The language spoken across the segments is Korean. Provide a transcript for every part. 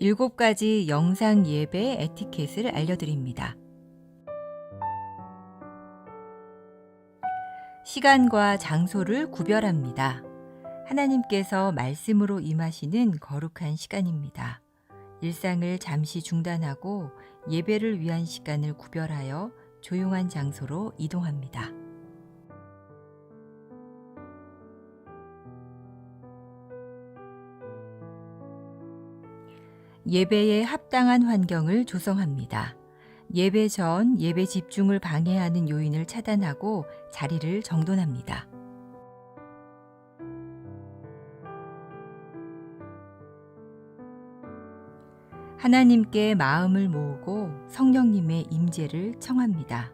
7가지 영상 예배 에티켓을 알려드립니다. 시간과 장소를 구별합니다. 하나님께서 말씀으로 임하시는 거룩한 시간입니다. 일상을 잠시 중단하고 예배를 위한 시간을 구별하여 조용한 장소로 이동합니다. 예배에 합당한 환경을 조성합니다. 예배 전 예배 집중을 방해하는 요인을 차단하고 자리를 정돈합니다. 하나님께 마음을 모으고 성령님의 임재를 청합니다.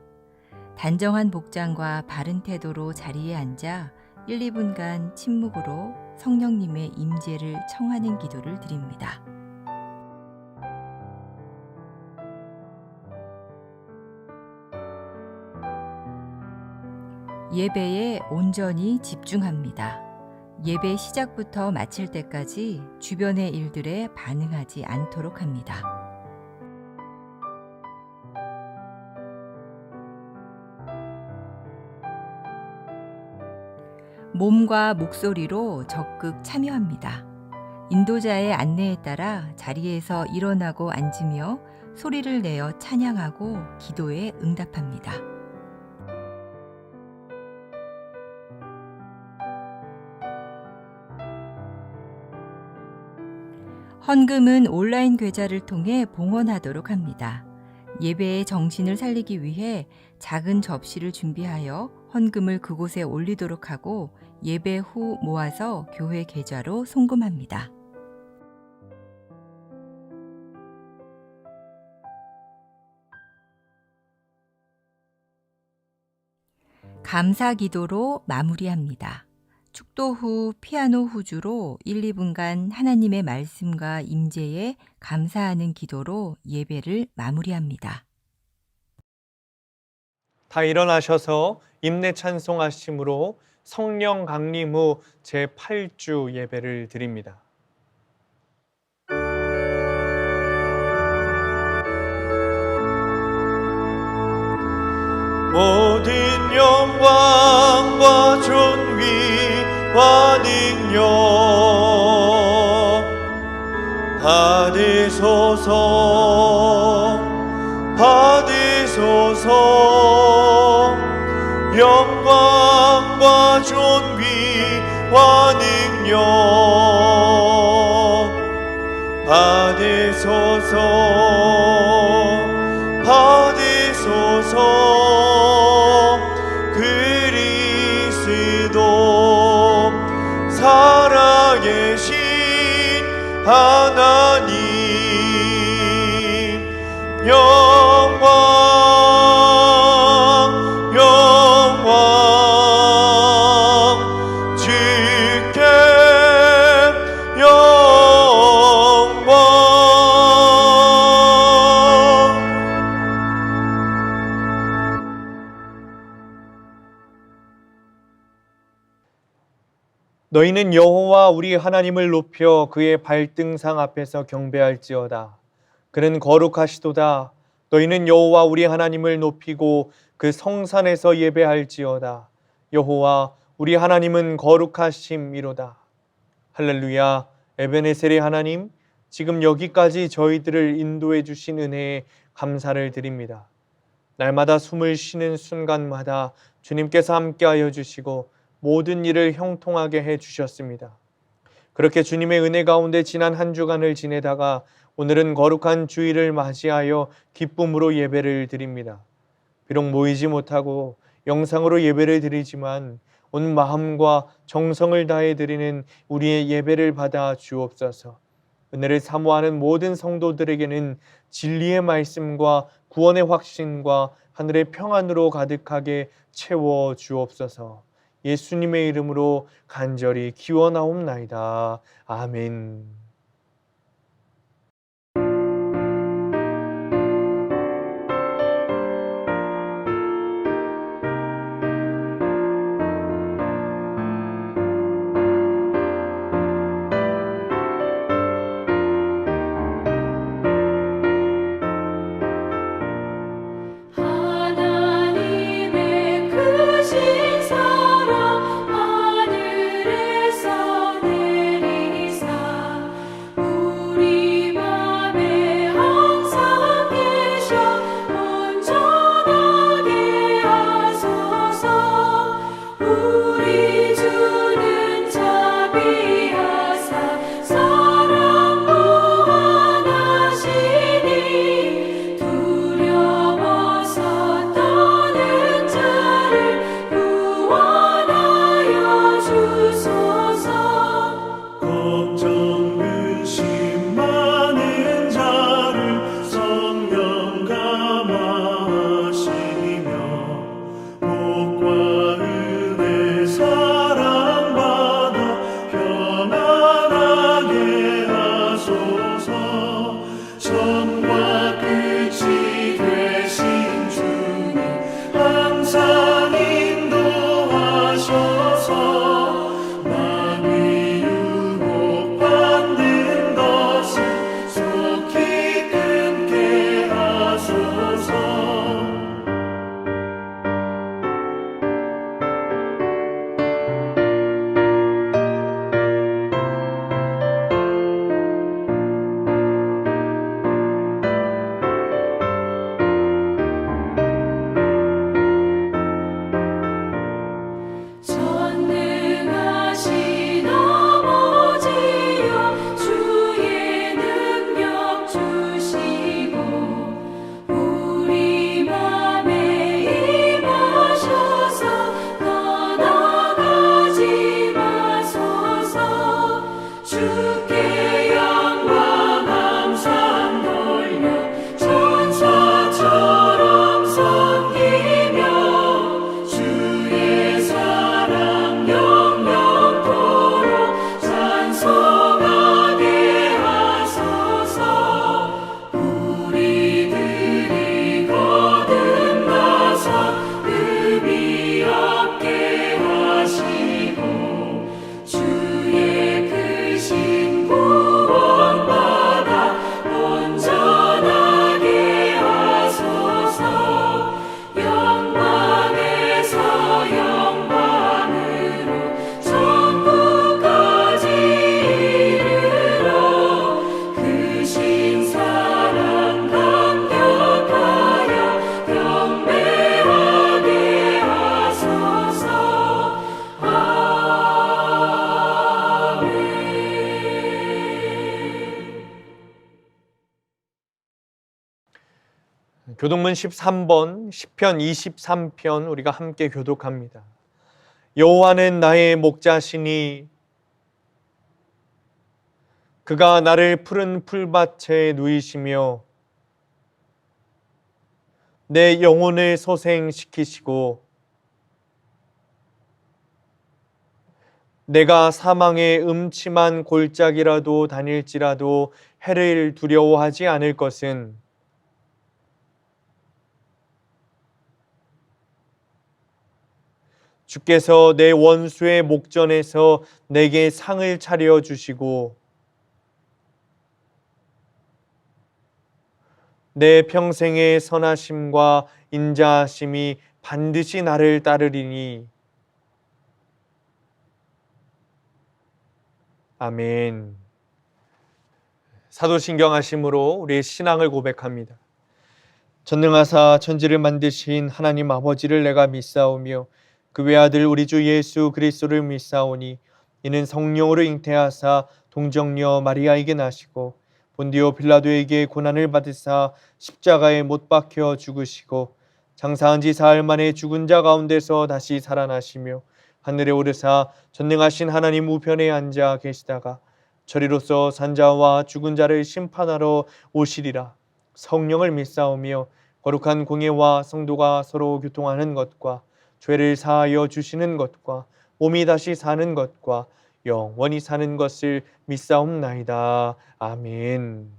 단정한 복장과 바른 태도로 자리에 앉아 1, 2분간 침묵으로 성령님의 임재를 청하는 기도를 드립니다. 예배에 온전히 집중합니다. 예배 시작부터 마칠 때까지 주변의 일들에 반응하지 않도록 합니다. 몸과 목소리로 적극 참여합니다. 인도자의 안내에 따라 자리에서 일어나고 앉으며 소리를 내어 찬양하고 기도에 응답합니다. 헌금은 온라인 계좌를 통해 봉헌하도록 합니다. 예배의 정신을 살리기 위해 작은 접시를 준비하여 헌금을 그곳에 올리도록 하고 예배 후 모아서 교회 계좌로 송금합니다. 감사 기도로 마무리합니다. 축도 후 피아노 후주로 1, 2분간 하나님의 말씀과 임재에 감사하는 기도로 예배를 마무리합니다. 다 일어나셔서 임내 찬송하심으로 성령 강림 후 제8주 예배를 드립니다. 모든 영광과 존귀와 능력 받으소서 받으소서. 영광과 존귀와 능력 받으소서 받으소서. 그리스도 살아계신 하나님 영광 영광 주께 영광. 너희는 여호와 우리 하나님을 높여 그의 발등상 앞에서 경배할지어다. 그는 거룩하시도다. 너희는 여호와 우리 하나님을 높이고 그 성산에서 예배할지어다. 여호와 우리 하나님은 거룩하심이로다. 할렐루야. 에베네셀의 하나님, 지금 여기까지 저희들을 인도해 주신 은혜에 감사를 드립니다. 날마다 숨을 쉬는 순간마다 주님께서 함께하여 주시고 모든 일을 형통하게 해 주셨습니다. 그렇게 주님의 은혜 가운데 지난 한 주간을 지내다가 오늘은 거룩한 주일을 맞이하여 기쁨으로 예배를 드립니다. 비록 모이지 못하고 영상으로 예배를 드리지만 온 마음과 정성을 다해 드리는 우리의 예배를 받아 주옵소서. 은혜를 사모하는 모든 성도들에게는 진리의 말씀과 구원의 확신과 하늘의 평안으로 가득하게 채워 주옵소서. 예수님의 이름으로 간절히 기원하옵나이다. 아멘. 교독문 13번, 시편 23편 우리가 함께 교독합니다. 여호와는 나의 목자시니 그가 나를 푸른 풀밭에 누이시며 내 영혼을 소생시키시고 내가 사망의 음침한 골짜기라도 다닐지라도 해를 두려워하지 않을 것은 주께서 내 원수의 목전에서 내게 상을 차려주시고 내 평생의 선하심과 인자하심이 반드시 나를 따르리니. 아멘. 사도신경하심으로 우리의 신앙을 고백합니다. 전능하사 천지를 만드신 하나님 아버지를 내가 믿사오며 그 외아들 우리 주 예수 그리스도를 믿사오니 이는 성령으로 잉태하사 동정녀 마리아에게 나시고 본디오 빌라도에게 고난을 받으사 십자가에 못 박혀 죽으시고 장사한 지 사흘 만에 죽은 자 가운데서 다시 살아나시며 하늘에 오르사 전능하신 하나님 우편에 앉아 계시다가 저리로서 산자와 죽은 자를 심판하러 오시리라. 성령을 믿사오며 거룩한 공예와 성도가 서로 교통하는 것과 죄를 사하여 주시는 것과 몸이 다시 사는 것과 영원히 사는 것을 믿사옵나이다. 아멘.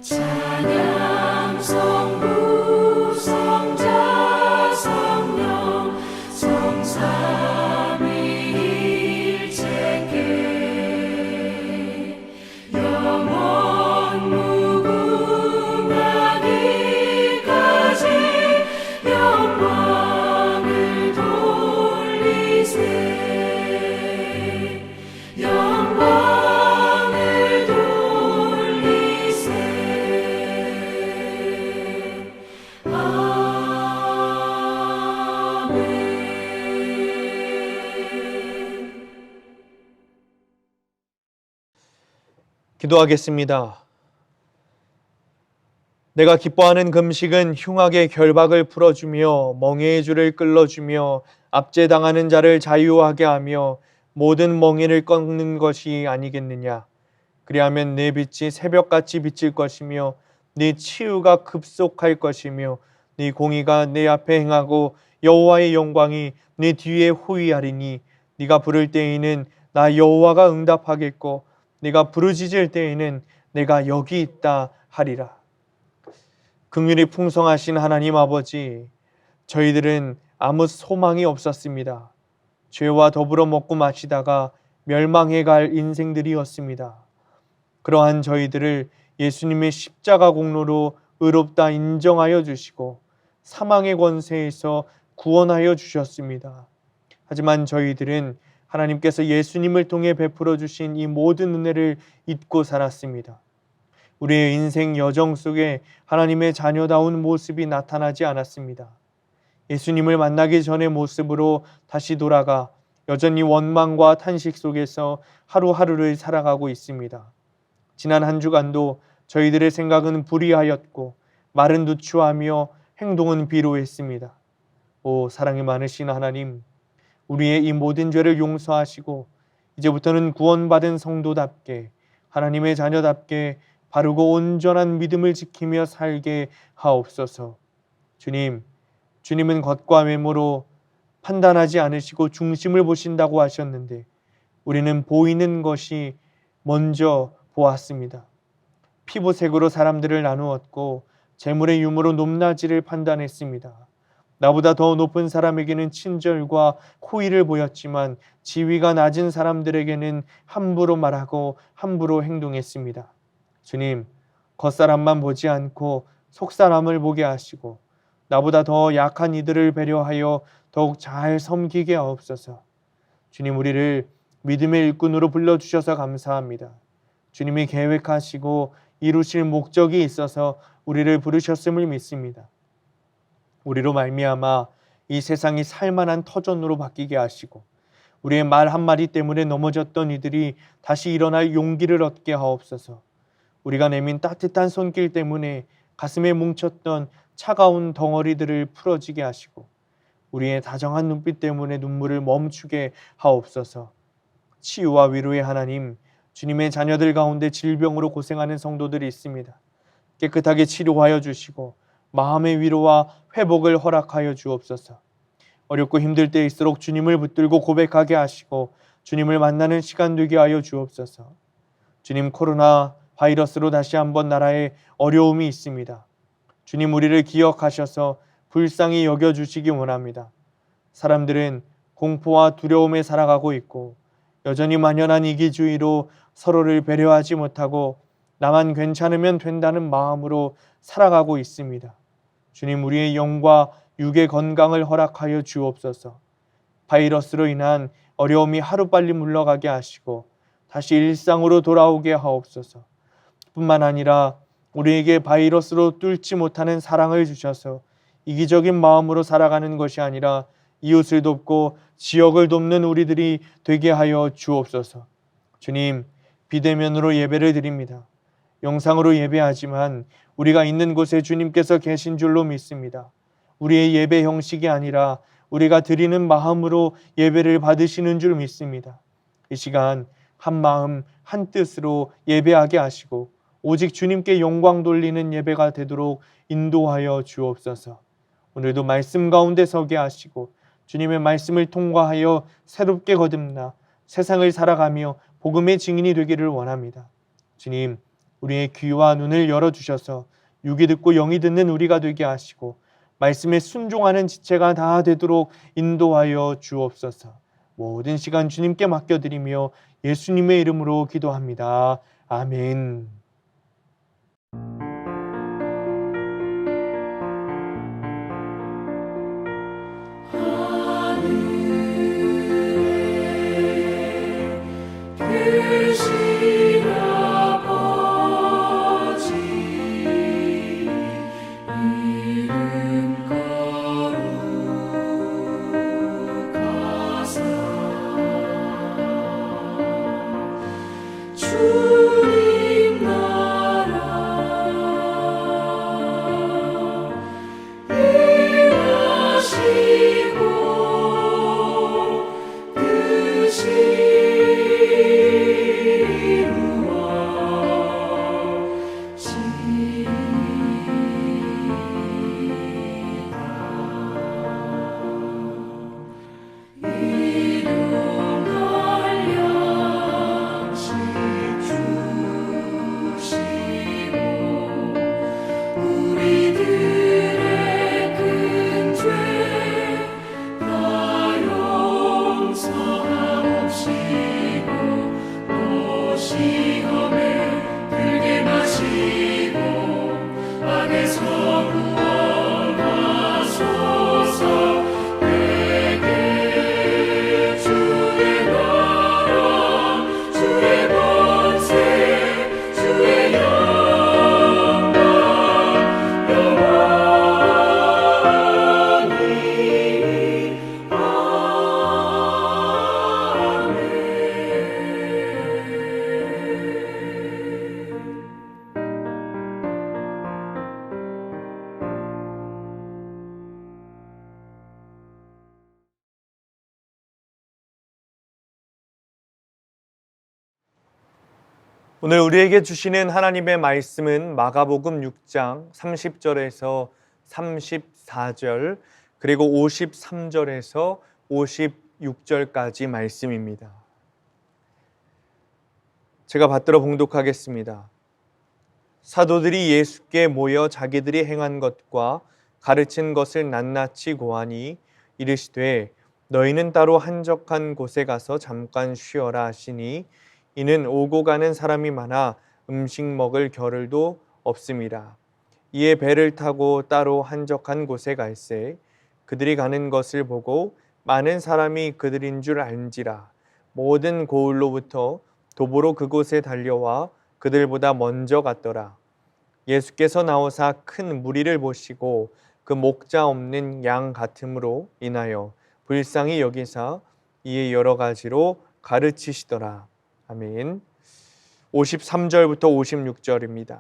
찬양 성부 성자 성령 성삼위일체께 영원 무궁하기까지 영광을 돌리세 영광을 돌리세. 기도하겠습니다. 내가 기뻐하는 금식은 흉악의 결박을 풀어주며 멍에의 줄을 끌어주며 압제당하는 자를 자유하게 하며 모든 멍에를 꺾는 것이 아니겠느냐. 그리하면 내 빛이 새벽같이 비칠 것이며 네 치유가 급속할 것이며 네 공의가 내 앞에 행하고 여호와의 영광이 네 뒤에 호위하리니 네가 부를 때에는 나 여호와가 응답하겠고 네가 부르짖을 때에는 내가 여기 있다 하리라. 긍휼이 풍성하신 하나님 아버지, 저희들은 아무 소망이 없었습니다. 죄와 더불어 먹고 마시다가 멸망해 갈 인생들이었습니다. 그러한 저희들을 예수님의 십자가 공로로 의롭다 인정하여 주시고 사망의 권세에서 구원하여 주셨습니다. 하지만 저희들은 하나님께서 예수님을 통해 베풀어 주신 이 모든 은혜를 잊고 살았습니다. 우리의 인생 여정 속에 하나님의 자녀다운 모습이 나타나지 않았습니다. 예수님을 만나기 전의 모습으로 다시 돌아가 여전히 원망과 탄식 속에서 하루하루를 살아가고 있습니다. 지난 한 주간도 저희들의 생각은 불의하였고 말은 누추하며 행동은 비루했습니다. 오 사랑이 많으신 하나님, 우리의 이 모든 죄를 용서하시고 이제부터는 구원받은 성도답게 하나님의 자녀답게 바르고 온전한 믿음을 지키며 살게 하옵소서. 주님은 겉과 외모로 판단하지 않으시고 중심을 보신다고 하셨는데 우리는 보이는 것이 먼저 보았습니다. 피부색으로 사람들을 나누었고 재물의 유무로 높낮이를 판단했습니다. 나보다 더 높은 사람에게는 친절과 호의를 보였지만 지위가 낮은 사람들에게는 함부로 말하고 함부로 행동했습니다. 주님, 겉사람만 보지 않고 속사람을 보게 하시고 나보다 더 약한 이들을 배려하여 더욱 잘 섬기게 하옵소서. 주님, 우리를 믿음의 일꾼으로 불러주셔서 감사합니다. 주님이 계획하시고 이루실 목적이 있어서 우리를 부르셨음을 믿습니다. 우리로 말미암아 이 세상이 살만한 터전으로 바뀌게 하시고 우리의 말 한마디 때문에 넘어졌던 이들이 다시 일어날 용기를 얻게 하옵소서. 우리가 내민 따뜻한 손길 때문에 가슴에 뭉쳤던 차가운 덩어리들을 풀어지게 하시고 우리의 다정한 눈빛 때문에 눈물을 멈추게 하옵소서. 치유와 위로의 하나님, 주님의 자녀들 가운데 질병으로 고생하는 성도들이 있습니다. 깨끗하게 치료하여 주시고 마음의 위로와 회복을 허락하여 주옵소서. 어렵고 힘들 때일수록 주님을 붙들고 고백하게 하시고 주님을 만나는 시간 되게 하여 주옵소서. 주님, 코로나 바이러스로 다시 한번 나라에 어려움이 있습니다. 주님, 우리를 기억하셔서 불쌍히 여겨주시기 원합니다. 사람들은 공포와 두려움에 살아가고 있고 여전히 만연한 이기주의로 서로를 배려하지 못하고 나만 괜찮으면 된다는 마음으로 살아가고 있습니다. 주님, 우리의 영과 육의 건강을 허락하여 주옵소서. 바이러스로 인한 어려움이 하루빨리 물러가게 하시고 다시 일상으로 돌아오게 하옵소서. 뿐만 아니라 우리에게 바이러스로 뚫지 못하는 사랑을 주셔서 이기적인 마음으로 살아가는 것이 아니라 이웃을 돕고 지역을 돕는 우리들이 되게 하여 주옵소서. 주님, 비대면으로 예배를 드립니다. 영상으로 예배하지만 우리가 있는 곳에 주님께서 계신 줄로 믿습니다. 우리의 예배 형식이 아니라 우리가 드리는 마음으로 예배를 받으시는 줄 믿습니다. 이 시간 한 마음 한 뜻으로 예배하게 하시고 오직 주님께 영광 돌리는 예배가 되도록 인도하여 주옵소서. 오늘도 말씀 가운데 서게 하시고 주님의 말씀을 통과하여 새롭게 거듭나 세상을 살아가며 복음의 증인이 되기를 원합니다. 주님, 우리의 귀와 눈을 열어주셔서 육이 듣고 영이 듣는 우리가 되게 하시고 말씀에 순종하는 지체가 다 되도록 인도하여 주옵소서. 모든 시간 주님께 맡겨드리며 예수님의 이름으로 기도합니다. 아멘. 계신 아버지 이름 거룩하사 주님 나라 임하시고 뜻이 시험에 들게 마시고 악에서 구원하소서. 내게 주의 나라 주의 권세 주의 영광 영원히 오늘 우리에게 주시는 하나님의 말씀은 마가복음 6장 30절에서 34절 그리고 53절에서 56절까지 말씀입니다. 제가 받들어 봉독하겠습니다. 사도들이 예수께 모여 자기들이 행한 것과 가르친 것을 낱낱이 고하니 이르시되 너희는 따로 한적한 곳에 가서 잠깐 쉬어라 하시니 이는 오고 가는 사람이 많아 음식 먹을 겨를도 없음이라. 이에 배를 타고 따로 한적한 곳에 갈새 그들이 가는 것을 보고 많은 사람이 그들인 줄 알지라. 모든 고을로부터 도보로 그곳에 달려와 그들보다 먼저 갔더라. 예수께서 나오사 큰 무리를 보시고 그 목자 없는 양 같음으로 인하여 불쌍히 여기사 이에 여러 가지로 가르치시더라. 아멘. 53절부터 56절입니다.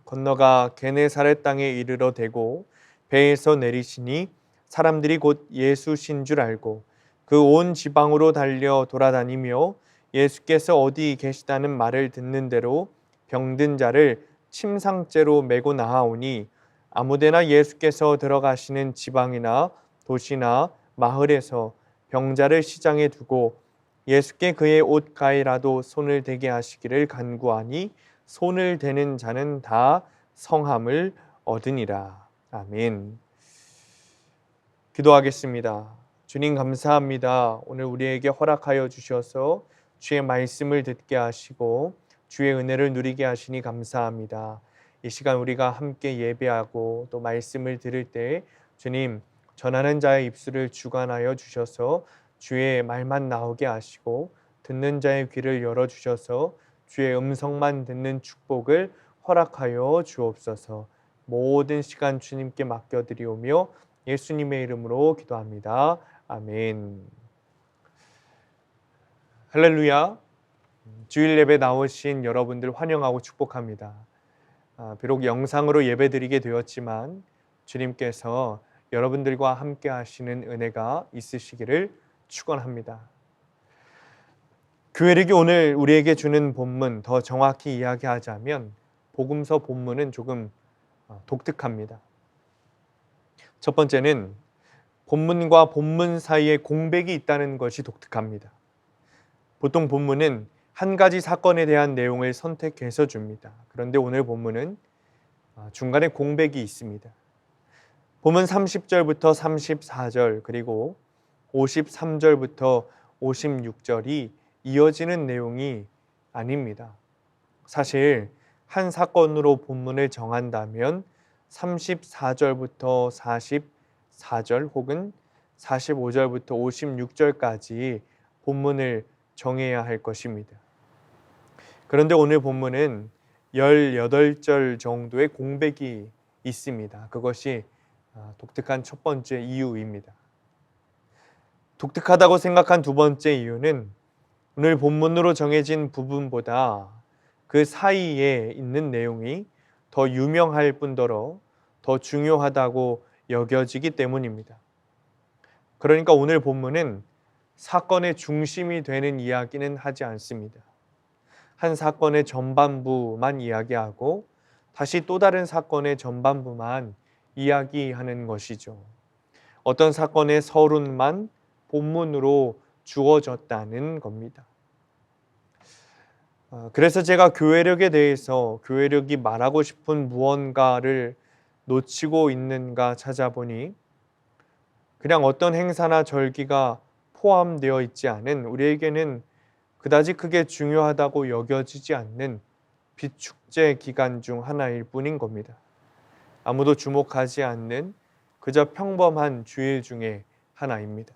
건너가 게네사렛 땅에 이르러 대고 배에서 내리시니 사람들이 곧 예수신 줄 알고 그 온 지방으로 달려 돌아다니며 예수께서 어디 계시다는 말을 듣는 대로 병든 자를 침상째로 메고 나아오니 아무데나 예수께서 들어가시는 지방이나 도시나 마을에서 병자를 시장에 두고 예수께 그의 옷가에라도 손을 대게 하시기를 간구하니 손을 대는 자는 다 성함을 얻으니라. 아멘. 기도하겠습니다. 주님 감사합니다. 오늘 우리에게 허락하여 주셔서 주의 말씀을 듣게 하시고 주의 은혜를 누리게 하시니 감사합니다. 이 시간 우리가 함께 예배하고 또 말씀을 들을 때 주님 전하는 자의 입술을 주관하여 주셔서 주의 말만 나오게 하시고 듣는 자의 귀를 열어주셔서 주의 음성만 듣는 축복을 허락하여 주옵소서. 모든 시간 주님께 맡겨드리오며 예수님의 이름으로 기도합니다. 아멘. 할렐루야. 주일 예배 나오신 여러분들 환영하고 축복합니다. 비록 영상으로 예배드리게 되었지만 주님께서 여러분들과 함께 하시는 은혜가 있으시기를 축원합니다. 교회력이 오늘 우리에게 주는 본문, 더 정확히 이야기하자면 복음서 본문은 조금 독특합니다. 첫 번째는 본문과 본문 사이에 공백이 있다는 것이 독특합니다. 보통 본문은 한 가지 사건에 대한 내용을 선택해서 줍니다. 그런데 오늘 본문은 중간에 공백이 있습니다. 본문 30절부터 34절 그리고 53절부터 56절이 이어지는 내용이 아닙니다. 사실 한 사건으로 본문을 정한다면 34절부터 44절 혹은 45절부터 56절까지 본문을 정해야 할 것입니다. 그런데 오늘 본문은 18절 정도의 공백이 있습니다. 그것이 독특한 첫 번째 이유입니다. 독특하다고 생각한 두 번째 이유는 오늘 본문으로 정해진 부분보다 그 사이에 있는 내용이 더 유명할 뿐더러 더 중요하다고 여겨지기 때문입니다. 그러니까 오늘 본문은 사건의 중심이 되는 이야기는 하지 않습니다. 한 사건의 전반부만 이야기하고 다시 또 다른 사건의 전반부만 이야기하는 것이죠. 어떤 사건의 서론만 본문으로 주어졌다는 겁니다. 그래서 제가 교회력에 대해서 교회력이 말하고 싶은 무언가를 놓치고 있는가 찾아보니 그냥 어떤 행사나 절기가 포함되어 있지 않은 우리에게는 그다지 크게 중요하다고 여겨지지 않는 비축제 기간 중 하나일 뿐인 겁니다. 아무도 주목하지 않는 그저 평범한 주일 중에 하나입니다.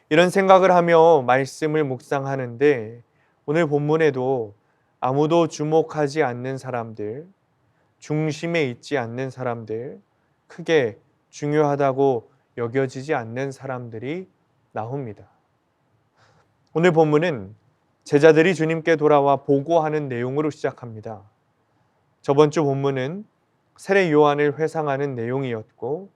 이런 생각을 하며 말씀을 묵상하는데 오늘 본문에도 아무도 주목하지 않는 사람들, 중심에 있지 않는 사람들, 크게 중요하다고 여겨지지 않는 사람들이 나옵니다. 오늘 본문은 제자들이 주님께 돌아와 보고하는 내용으로 시작합니다. 저번 주 본문은 세례 요한을 회상하는 내용이었고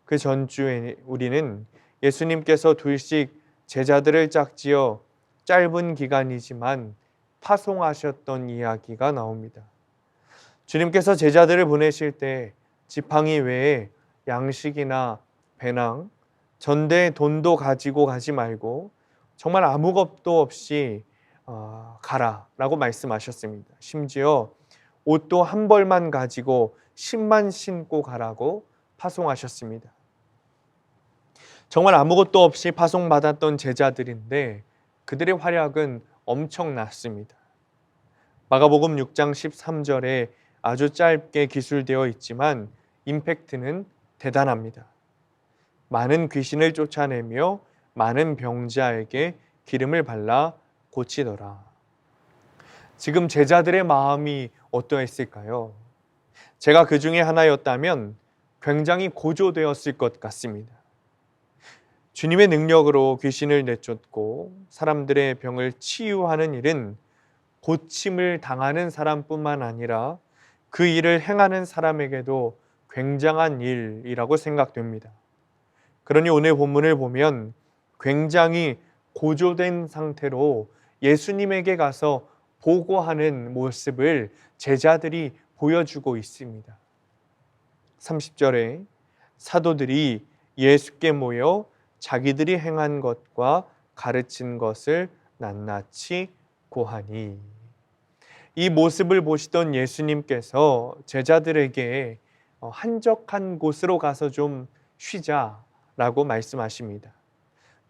그 전주에 우리는 예수님께서 둘씩 제자들을 짝지어 짧은 기간이지만 파송하셨던 이야기가 나옵니다. 주님께서 제자들을 보내실 때 지팡이 외에 양식이나 배낭, 전대에 돈도 가지고 가지 말고 정말 아무것도 없이 가라라고 말씀하셨습니다. 심지어 옷도 한 벌만 가지고 신만 신고 가라고 파송하셨습니다. 정말 아무것도 없이 파송받았던 제자들인데 그들의 활약은 엄청났습니다. 마가복음 6장 13절에 아주 짧게 기술되어 있지만 임팩트는 대단합니다. 많은 귀신을 쫓아내며 많은 병자에게 기름을 발라 고치더라. 지금 제자들의 마음이 어떠했을까요? 제가 그 중에 하나였다면 굉장히 고조되었을 것 같습니다. 주님의 능력으로 귀신을 내쫓고 사람들의 병을 치유하는 일은 고침을 당하는 사람뿐만 아니라 그 일을 행하는 사람에게도 굉장한 일이라고 생각됩니다. 그러니 오늘 본문을 보면 굉장히 고조된 상태로 예수님에게 가서 보고하는 모습을 제자들이 보여주고 있습니다. 30절에 사도들이 예수께 모여 자기들이 행한 것과 가르친 것을 낱낱이 고하니, 이 모습을 보시던 예수님께서 제자들에게 한적한 곳으로 가서 좀 쉬자라고 말씀하십니다.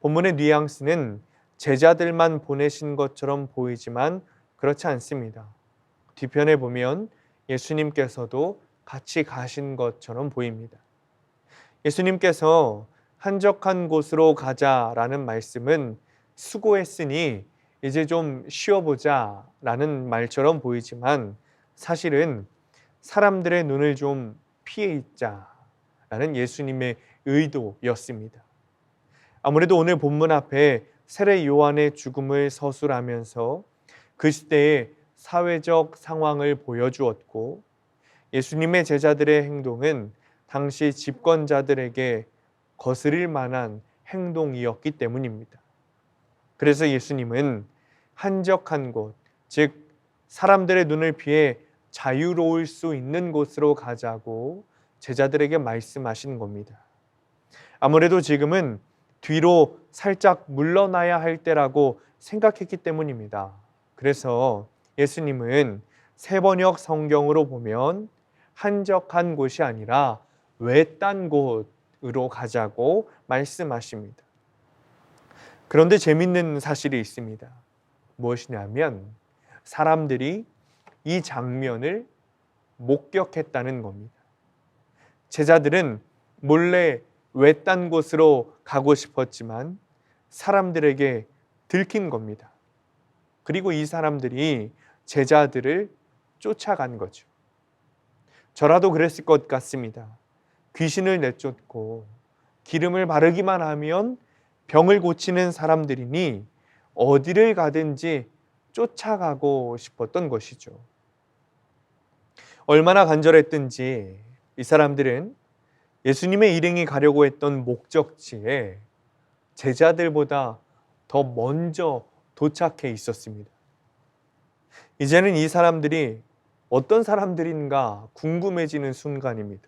본문의 뉘앙스는 제자들만 보내신 것처럼 보이지만 그렇지 않습니다. 뒤편에 보면 예수님께서도 같이 가신 것처럼 보입니다. 예수님께서 한적한 곳으로 가자라는 말씀은 수고했으니 이제 좀 쉬어보자 라는 말처럼 보이지만 사실은 사람들의 눈을 좀 피해 있자라는 예수님의 의도였습니다. 아무래도 오늘 본문 앞에 세례 요한의 죽음을 서술하면서 그 시대의 사회적 상황을 보여주었고, 예수님의 제자들의 행동은 당시 집권자들에게 거스릴 만한 행동이었기 때문입니다. 그래서 예수님은 한적한 곳, 즉 사람들의 눈을 피해 자유로울 수 있는 곳으로 가자고 제자들에게 말씀하신 겁니다. 아무래도 지금은 뒤로 살짝 물러나야 할 때라고 생각했기 때문입니다. 그래서 예수님은 세번역 성경으로 보면 한적한 곳이 아니라 외딴 곳으로 가자고 말씀하십니다. 그런데 재밌는 사실이 있습니다. 무엇이냐면 사람들이 이 장면을 목격했다는 겁니다. 제자들은 몰래 외딴 곳으로 가고 싶었지만 사람들에게 들킨 겁니다. 그리고 이 사람들이 제자들을 쫓아간 거죠. 저라도 그랬을 것 같습니다. 귀신을 내쫓고 기름을 바르기만 하면 병을 고치는 사람들이니 어디를 가든지 쫓아가고 싶었던 것이죠. 얼마나 간절했든지 이 사람들은 예수님의 일행이 가려고 했던 목적지에 제자들보다 더 먼저 도착해 있었습니다. 이제는 이 사람들이 어떤 사람들인가 궁금해지는 순간입니다.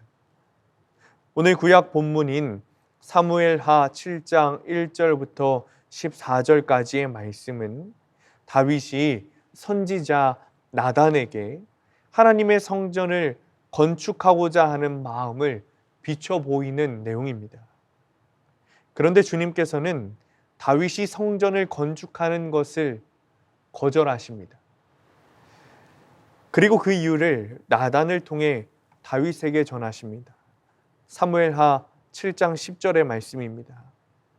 오늘 구약 본문인 사무엘하 7장 1절부터 14절까지의 말씀은 다윗이 선지자 나단에게 하나님의 성전을 건축하고자 하는 마음을 비춰 보이는 내용입니다. 그런데 주님께서는 다윗이 성전을 건축하는 것을 거절하십니다. 그리고 그 이유를 나단을 통해 다윗에게 전하십니다. 사무엘하 7장 10절의 말씀입니다.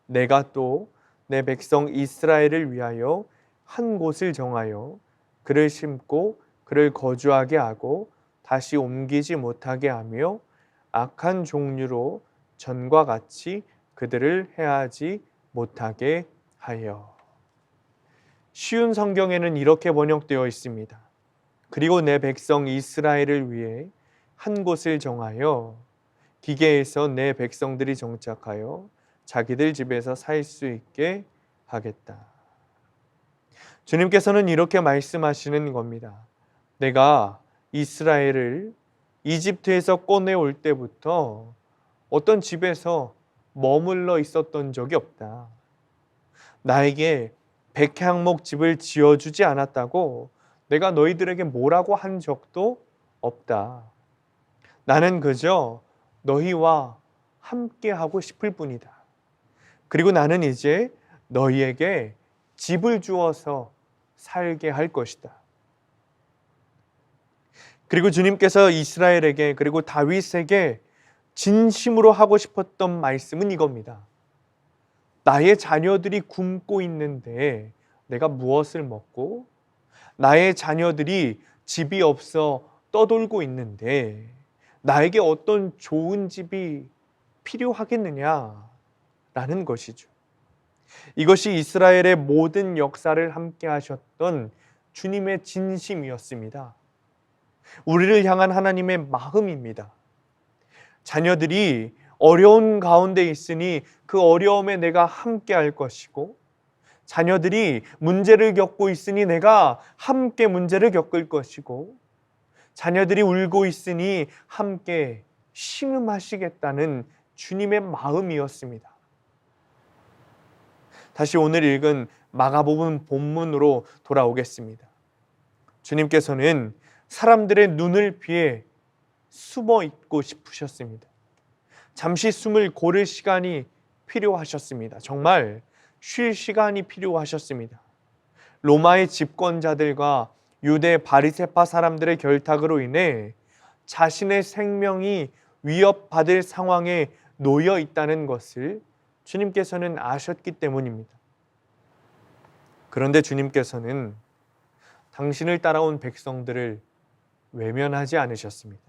내가 또 내 백성 이스라엘을 위하여 한 곳을 정하여 그를 심고 그를 거주하게 하고 다시 옮기지 못하게 하며 악한 종류로 전과 같이 그들을 해하지 못하게 하여. 쉬운 성경에는 이렇게 번역되어 있습니다. 그리고 내 백성 이스라엘을 위해 한 곳을 정하여 기계에서 내 백성들이 정착하여 자기들 집에서 살 수 있게 하겠다. 주님께서는 이렇게 말씀하시는 겁니다. 내가 이스라엘을 이집트에서 꺼내올 때부터 어떤 집에서 머물러 있었던 적이 없다. 나에게 백향목 집을 지어주지 않았다고 내가 너희들에게 뭐라고 한 적도 없다. 나는 그저 너희와 함께 하고 싶을 뿐이다. 그리고 나는 이제 너희에게 집을 주어서 살게 할 것이다. 그리고 주님께서 이스라엘에게 그리고 다윗에게 진심으로 하고 싶었던 말씀은 이겁니다. 나의 자녀들이 굶고 있는데 내가 무엇을 먹고, 나의 자녀들이 집이 없어 떠돌고 있는데 나에게 어떤 좋은 집이 필요하겠느냐라는 것이죠. 이것이 이스라엘의 모든 역사를 함께 하셨던 주님의 진심이었습니다. 우리를 향한 하나님의 마음입니다. 자녀들이 어려운 가운데 있으니 그 어려움에 내가 함께 할 것이고, 자녀들이 문제를 겪고 있으니 내가 함께 문제를 겪을 것이고, 자녀들이 울고 있으니 함께 신음하시겠다는 주님의 마음이었습니다. 다시 오늘 읽은 마가복음 본문으로 돌아오겠습니다. 주님께서는 사람들의 눈을 피해 숨어 있고 싶으셨습니다. 잠시 숨을 고를 시간이 필요하셨습니다. 정말 쉴 시간이 필요하셨습니다. 로마의 집권자들과 유대 바리새파 사람들의 결탁으로 인해 자신의 생명이 위협받을 상황에 놓여 있다는 것을 주님께서는 아셨기 때문입니다. 그런데 주님께서는 당신을 따라온 백성들을 외면하지 않으셨습니다.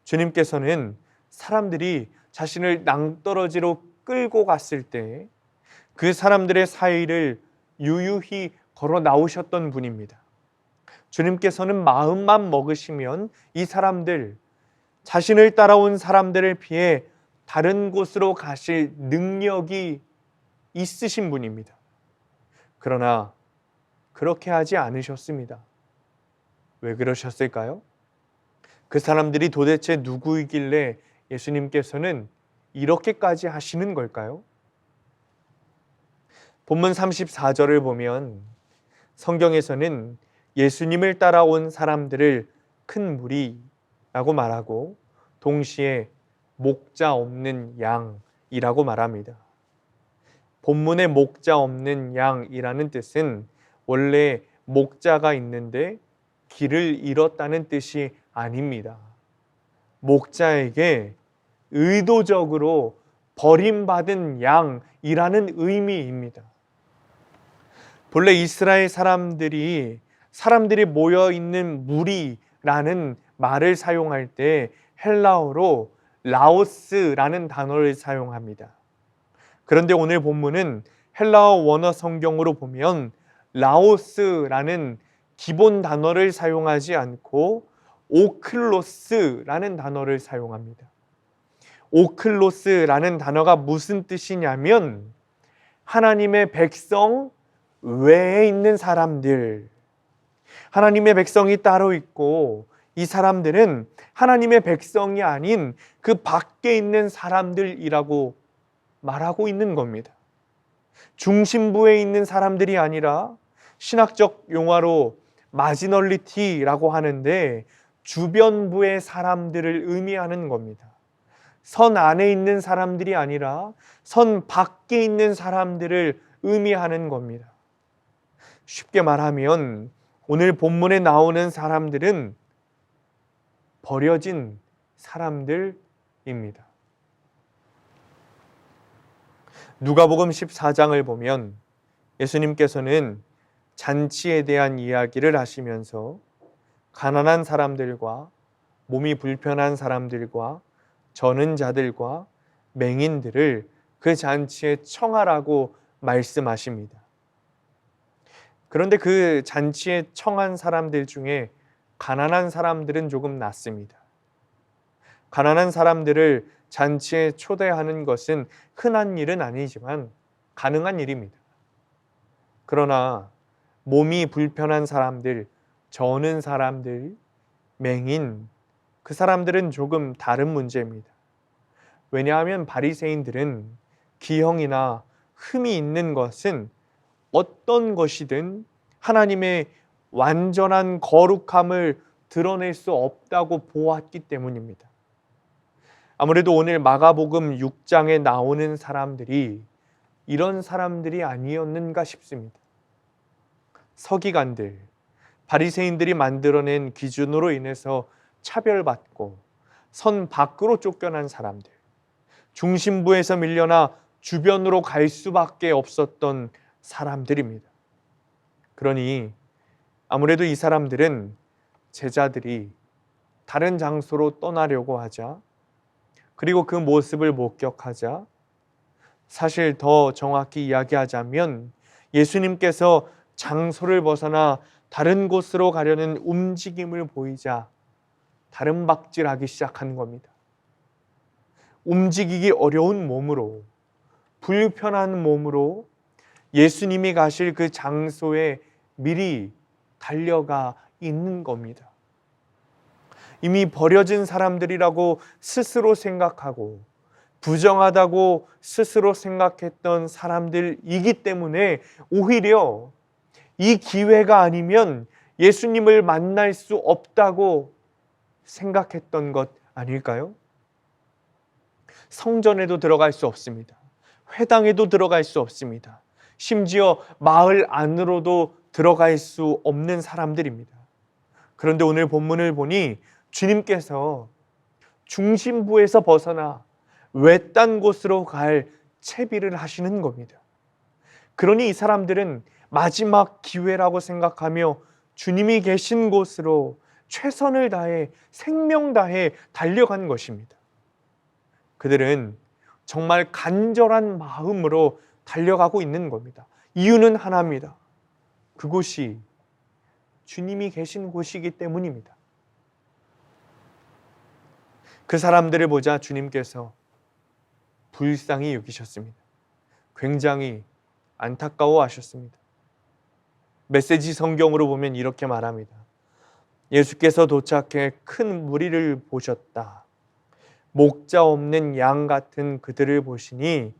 주님께서는 사람들이 자신을 낭떠러지로 끌고 갔을 때 그 사람들의 사이를 유유히 걸어 나오셨던 분입니다. 주님께서는 마음만 먹으시면 이 사람들, 자신을 따라온 사람들을 피해 다른 곳으로 가실 능력이 있으신 분입니다. 그러나 그렇게 하지 않으셨습니다. 왜 그러셨을까요? 그 사람들이 도대체 누구이길래 예수님께서는 이렇게까지 하시는 걸까요? 본문 34절을 보면 성경에서는 예수님을 따라온 사람들을 큰 무리라고 말하고 동시에 목자 없는 양이라고 말합니다. 본문의 목자 없는 양이라는 뜻은 원래 목자가 있는데 길을 잃었다는 뜻이 아닙니다. 목자에게 의도적으로 버림받은 양이라는 의미입니다. 본래 이스라엘 사람들이 모여 있는 무리라는 말을 사용할 때 헬라어로 라오스라는 단어를 사용합니다. 그런데 오늘 본문은 헬라어 원어 성경으로 보면 라오스라는 기본 단어를 사용하지 않고 오클로스라는 단어를 사용합니다. 오클로스라는 단어가 무슨 뜻이냐면 하나님의 백성 외에 있는 사람들, 하나님의 백성이 따로 있고 이 사람들은 하나님의 백성이 아닌 그 밖에 있는 사람들이라고 말하고 있는 겁니다. 중심부에 있는 사람들이 아니라 신학적 용어로 마지널리티라고 하는데 주변부의 사람들을 의미하는 겁니다. 선 안에 있는 사람들이 아니라 선 밖에 있는 사람들을 의미하는 겁니다. 쉽게 말하면 오늘 본문에 나오는 사람들은 버려진 사람들입니다. 누가복음 14장을 보면 예수님께서는 잔치에 대한 이야기를 하시면서 가난한 사람들과 몸이 불편한 사람들과 저는 자들과 맹인들을 그 잔치에 청하라고 말씀하십니다. 그런데 그 잔치에 청한 사람들 중에 가난한 사람들은 조금 낫습니다. 가난한 사람들을 잔치에 초대하는 것은 흔한 일은 아니지만 가능한 일입니다. 그러나 몸이 불편한 사람들, 저는 사람들, 맹인, 그 사람들은 조금 다른 문제입니다. 왜냐하면 바리새인들은 기형이나 흠이 있는 것은 어떤 것이든 하나님의 완전한 거룩함을 드러낼 수 없다고 보았기 때문입니다. 아무래도 오늘 마가복음 6장에 나오는 사람들이 이런 사람들이 아니었는가 싶습니다. 서기관들, 바리새인들이 만들어낸 기준으로 인해서 차별받고 선 밖으로 쫓겨난 사람들, 중심부에서 밀려나 주변으로 갈 수밖에 없었던 사람들입니다. 그러니 아무래도 이 사람들은 제자들이 다른 장소로 떠나려고 하자. 그리고 그 모습을 목격하자. 사실 더 정확히 이야기하자면 예수님께서 장소를 벗어나 다른 곳으로 가려는 움직임을 보이자 다른박질하기 시작한 겁니다. 움직이기 어려운 몸으로, 불편한 몸으로 예수님이 가실 그 장소에 미리 달려가 있는 겁니다. 이미 버려진 사람들이라고 스스로 생각하고 부정하다고 스스로 생각했던 사람들이기 때문에 오히려 이 기회가 아니면 예수님을 만날 수 없다고 생각했던 것 아닐까요? 성전에도 들어갈 수 없습니다. 회당에도 들어갈 수 없습니다. 심지어 마을 안으로도 들어갈 수 없는 사람들입니다. 그런데 오늘 본문을 보니 주님께서 중심부에서 벗어나 외딴 곳으로 갈 채비를 하시는 겁니다. 그러니 이 사람들은 마지막 기회라고 생각하며 주님이 계신 곳으로 최선을 다해 생명 다해 달려간 것입니다. 그들은 정말 간절한 마음으로 달려가고 있는 겁니다. 이유는 하나입니다. 그곳이 주님이 계신 곳이기 때문입니다. 그 사람들을 보자 주님께서 불쌍히 여기셨습니다. 굉장히 안타까워하셨습니다. 메시지 성경으로 보면 이렇게 말합니다. 예수께서 도착해 큰 무리를 보셨다. 목자 없는 양 같은 그들을 보시니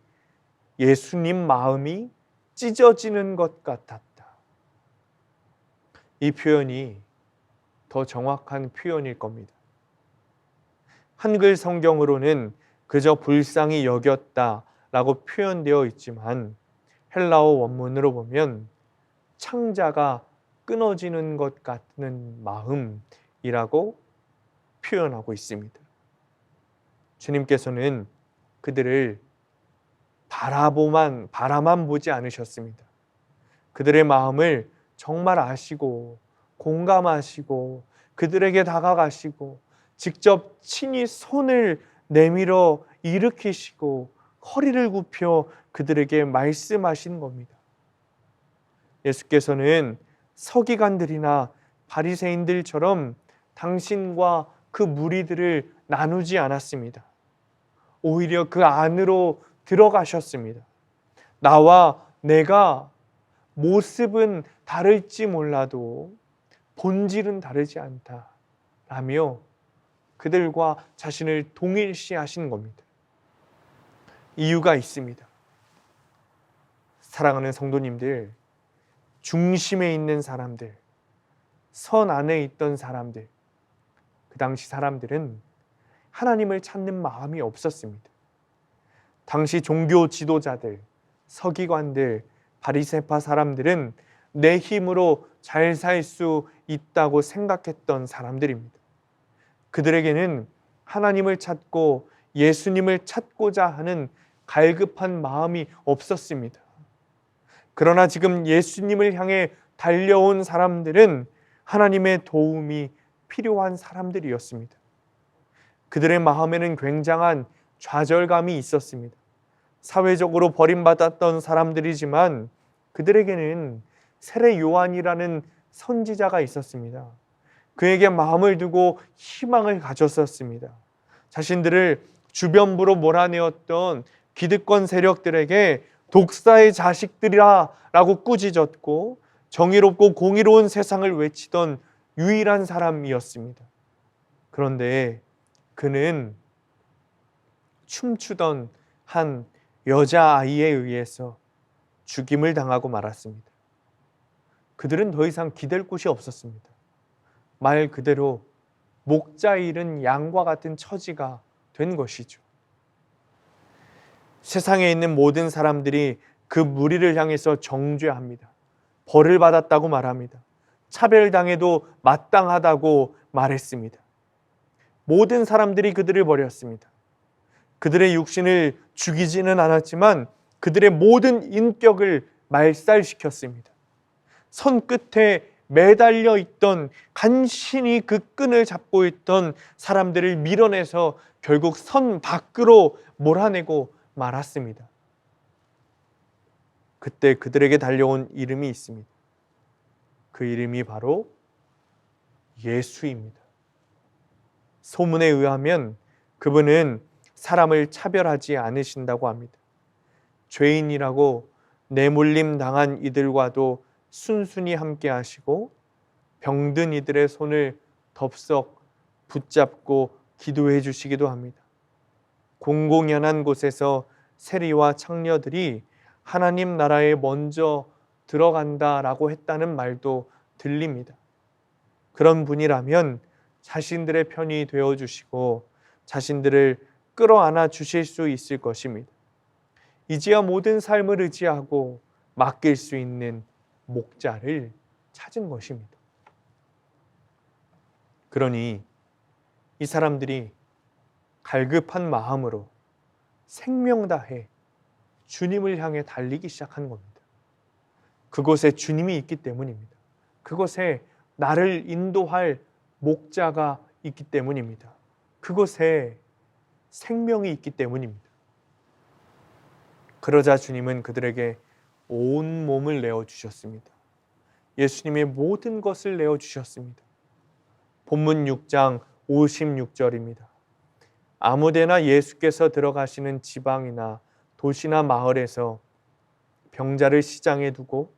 예수님 마음이 찢어지는 것 같았다. 이 표현이 더 정확한 표현일 겁니다. 한글 성경으로는 그저 불쌍히 여겼다라고 표현되어 있지만 헬라어 원문으로 보면 창자가 끊어지는 것 같은 마음이라고 표현하고 있습니다. 주님께서는 그들을 바라만 보지 않으셨습니다. 그들의 마음을 정말 아시고 공감하시고 그들에게 다가가시고 직접 친히 손을 내밀어 일으키시고 허리를 굽혀 그들에게 말씀하신 겁니다. 예수께서는 서기관들이나 바리새인들처럼 당신과 그 무리들을 나누지 않았습니다. 오히려 그 안으로 들어가셨습니다. 나와 내가 모습은 다를지 몰라도 본질은 다르지 않다라며 그들과 자신을 동일시하신 겁니다. 이유가 있습니다. 사랑하는 성도님들, 중심에 있는 사람들, 선 안에 있던 사람들, 그 당시 사람들은 하나님을 찾는 마음이 없었습니다. 당시 종교 지도자들, 서기관들, 바리새파 사람들은 내 힘으로 잘 살 수 있다고 생각했던 사람들입니다. 그들에게는 하나님을 찾고 예수님을 찾고자 하는 갈급한 마음이 없었습니다. 그러나 지금 예수님을 향해 달려온 사람들은 하나님의 도움이 필요한 사람들이었습니다. 그들의 마음에는 굉장한 좌절감이 있었습니다. 사회적으로 버림받았던 사람들이지만 그들에게는 세례 요한이라는 선지자가 있었습니다. 그에게 마음을 두고 희망을 가졌었습니다. 자신들을 주변부로 몰아내었던 기득권 세력들에게 독사의 자식들이라 라고 꾸짖었고 정의롭고 공의로운 세상을 외치던 유일한 사람이었습니다. 그런데 그는 춤추던 한 여자아이에 의해서 죽임을 당하고 말았습니다. 그들은 더 이상 기댈 곳이 없었습니다. 말 그대로 목자 잃은 양과 같은 처지가 된 것이죠. 세상에 있는 모든 사람들이 그 무리를 향해서 정죄합니다. 벌을 받았다고 말합니다. 차별당해도 마땅하다고 말했습니다. 모든 사람들이 그들을 버렸습니다. 그들의 육신을 죽이지는 않았지만 그들의 모든 인격을 말살시켰습니다. 손끝에 매달려 있던, 간신히 그 끈을 잡고 있던 사람들을 밀어내서 결국 선 밖으로 몰아내고 말았습니다. 그때 그들에게 달려온 이름이 있습니다. 그 이름이 바로 예수입니다. 소문에 의하면 그분은 사람을 차별하지 않으신다고 합니다. 죄인이라고 내몰림 당한 이들과도 순순히 함께 하시고 병든 이들의 손을 덥석 붙잡고 기도해 주시기도 합니다. 공공연한 곳에서 세리와 창녀들이 하나님 나라에 먼저 들어간다라고 했다는 말도 들립니다. 그런 분이라면 자신들의 편이 되어 주시고 자신들을 끌어안아 주실 수 있을 것입니다. 이제야 모든 삶을 의지하고 맡길 수 있는 목자를 찾은 것입니다. 그러니 이 사람들이 갈급한 마음으로 생명 다해 주님을 향해 달리기 시작한 겁니다. 그곳에 주님이 있기 때문입니다. 그곳에 나를 인도할 목자가 있기 때문입니다. 그곳에 생명이 있기 때문입니다. 그러자 주님은 그들에게 온 몸을 내어주셨습니다. 예수님의 모든 것을 내어주셨습니다. 본문 6장 56절입니다. 아무데나 예수께서 들어가시는 지방이나 도시나 마을에서 병자를 시장에 두고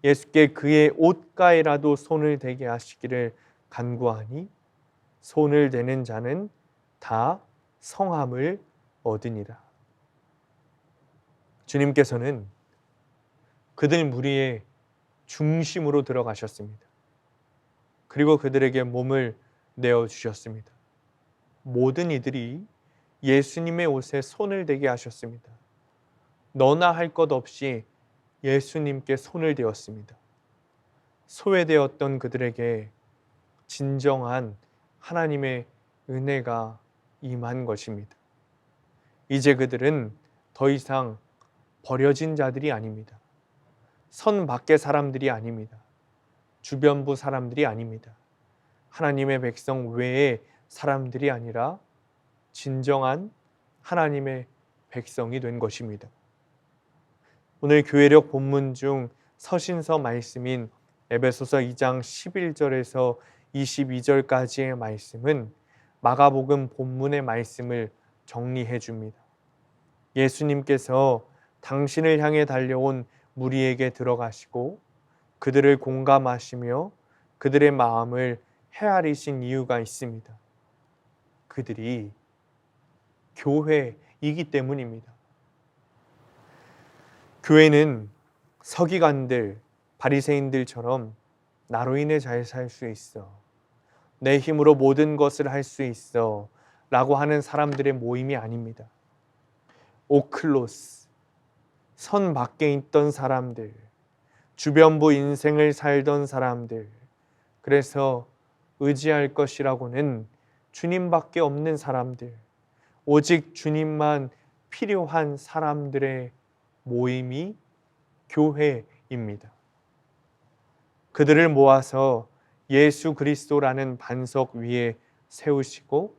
예수께 그의 옷가에라도 손을 대게 하시기를 간구하니 손을 대는 자는 다 성함을 얻으니라. 주님께서는 그들 무리의 중심으로 들어가셨습니다. 그리고 그들에게 몸을 내어주셨습니다. 모든 이들이 예수님의 옷에 손을 대게 하셨습니다. 너나 할 것 없이 예수님께 손을 대었습니다. 소외되었던 그들에게 진정한 하나님의 은혜가 임한 것입니다. 이제 그들은 더 이상 버려진 자들이 아닙니다. 선 밖의 사람들이 아닙니다. 주변부 사람들이 아닙니다. 하나님의 백성 외의 사람들이 아니라 진정한 하나님의 백성이 된 것입니다. 오늘 교회력 본문 중 서신서 말씀인 에베소서 2장 11절에서 22절까지의 말씀은 마가복음 본문의 말씀을 정리해 줍니다. 예수님께서 당신을 향해 달려온 무리에게 들어가시고 그들을 공감하시며 그들의 마음을 헤아리신 이유가 있습니다. 그들이 교회이기 때문입니다. 교회는 서기관들, 바리새인들처럼 나로 인해 잘 살 수 있어, 내 힘으로 모든 것을 할 수 있어 라고 하는 사람들의 모임이 아닙니다. 오클로스, 선 밖에 있던 사람들, 주변부 인생을 살던 사람들, 그래서 의지할 것이라고는 주님밖에 없는 사람들, 오직 주님만 필요한 사람들의 모임이 교회입니다. 그들을 모아서 예수 그리스도라는 반석 위에 세우시고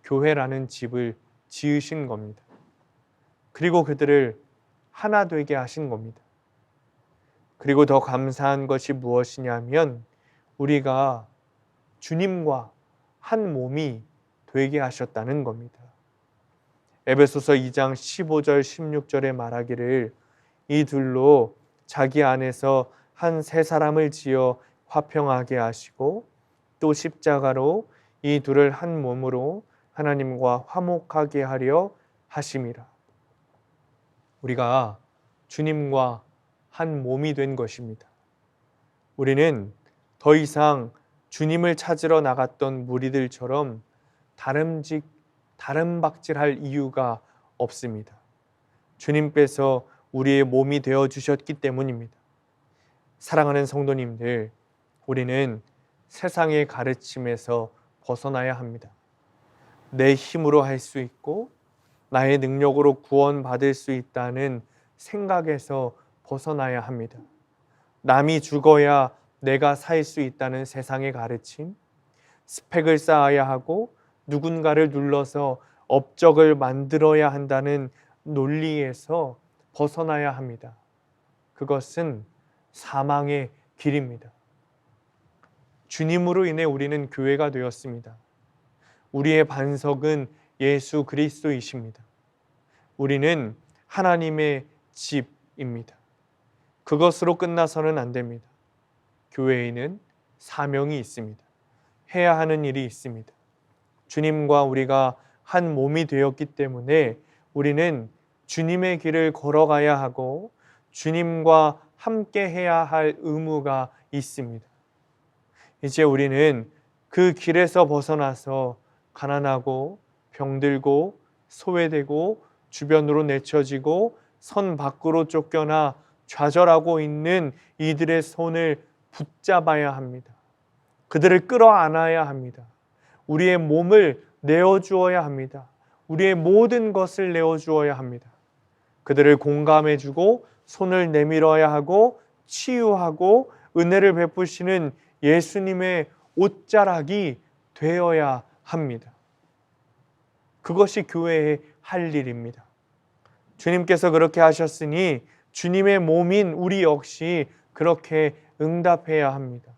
교회라는 집을 지으신 겁니다. 그리고 그들을 하나 되게 하신 겁니다. 그리고 더 감사한 것이 무엇이냐면 우리가 주님과 한 몸이 되게 하셨다는 겁니다. 에베소서 2장 15절 16절에 말하기를 이 둘로 자기 안에서 한 세 사람을 지어 화평하게 하시고 또 십자가로 이 둘을 한 몸으로 하나님과 화목하게 하려 하심이라. 우리가 주님과 한 몸이 된 것입니다. 우리는 더 이상 주님을 찾으러 나갔던 무리들처럼 다름박질할 이유가 없습니다. 주님께서 우리의 몸이 되어 주셨기 때문입니다. 사랑하는 성도님들, 우리는 세상의 가르침에서 벗어나야 합니다. 내 힘으로 할 수 있고 나의 능력으로 구원받을 수 있다는 생각에서 벗어나야 합니다. 남이 죽어야 내가 살 수 있다는 세상의 가르침, 스펙을 쌓아야 하고 누군가를 눌러서 업적을 만들어야 한다는 논리에서 벗어나야 합니다. 그것은 사망의 길입니다. 주님으로 인해 우리는 교회가 되었습니다. 우리의 반석은 예수 그리스도이십니다. 우리는 하나님의 집입니다. 그것으로 끝나서는 안 됩니다. 교회에는 사명이 있습니다. 해야 하는 일이 있습니다. 주님과 우리가 한 몸이 되었기 때문에 우리는 주님의 길을 걸어가야 하고 주님과 함께 해야 할 의무가 있습니다. 이제 우리는 그 길에서 벗어나서 가난하고 병들고 소외되고 주변으로 내쳐지고 선 밖으로 쫓겨나 좌절하고 있는 이들의 손을 붙잡아야 합니다. 그들을 끌어안아야 합니다. 우리의 몸을 내어주어야 합니다. 우리의 모든 것을 내어주어야 합니다. 그들을 공감해주고 손을 내밀어야 하고 치유하고 은혜를 베푸시는 예수님의 옷자락이 되어야 합니다. 그것이 교회의 할 일입니다. 주님께서 그렇게 하셨으니 주님의 몸인 우리 역시 그렇게 응답해야 합니다.